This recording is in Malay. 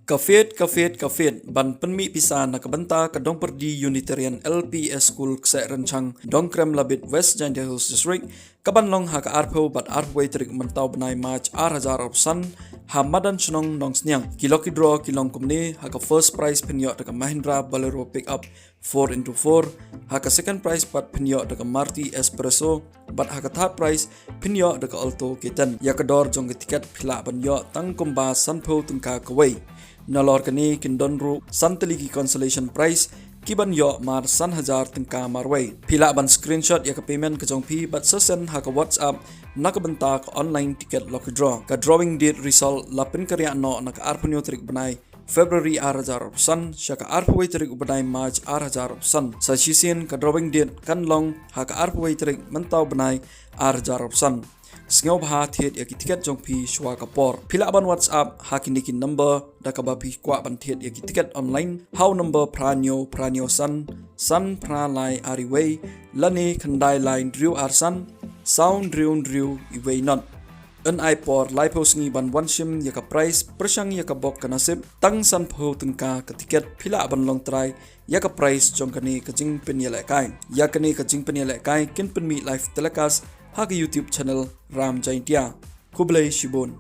Kafet ban penmi pisa na kabanta kadong perdi Unitarian LPS School kse rencang dongkrem labit West Giant Hills District kabanlong haka arpo bat arpway trik mentau benai March 2000 ha madan chnong nong snyang kilokidro kilong kumni haka first prize penyok daga Mahindra Bolero pickup 4x4 haka second prize bat penyok daga Maruti S.Presso bat haka third prize penyok daga Alto K10 yakador jong tiket phila penyok tang kumba sanpo tungka kawai nalor kani kindon ru santeligi consolation prize kiban yo mar 1000 tengka marway pila ban screenshot ya ka payment ka jong pi bat sesen ha ka WhatsApp nakabenta ka online ticket lock draw ka drawing date result lapin karya no nak arpunyo trik banai February 2000 syaka arpway trik banai March 2000 sa sisien ka drawing date kanlong ha ka arpway trik mentau banai 2000 sngewbha Thied ya tiket jong pi shwa kapor pila ban WhatsApp hakinikin number da ka ba pi kwa ban Thied ya tiket online how number pranyo san pra lai ariway lani khandai line driu arsan sound driu iway not an ipor lai posngi ban wanshim ya ka price persyang ya ka bok kanasip tang san pho tengka ka tiket pila ban long try ya ka price jong kani ka jing pen ya kai ya kani ka jing pen ya kai kin pen mi live telecast ha ka YouTube channel Ram Jaintia Kublai Shibon